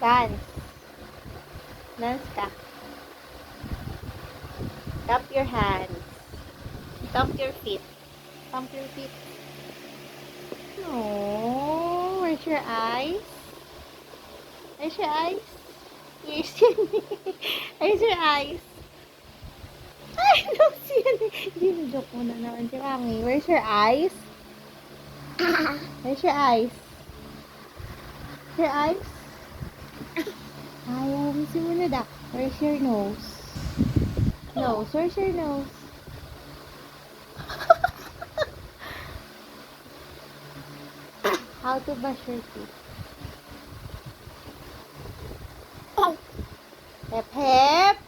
Dance. Dance ka. Tap your hands. Tap your feet. Tap your feet. Oh, where's your eyes? Where's your eyes? Where's your, where's your eyes? Ay, no, siya. Joke mo na naman si Mami. Where's your eyes? Where's your eyes? Your eyes? Ayaw mo simunod ah. Where's your nose? Nose, where's your nose? How to brush your teeth? Hep, hep.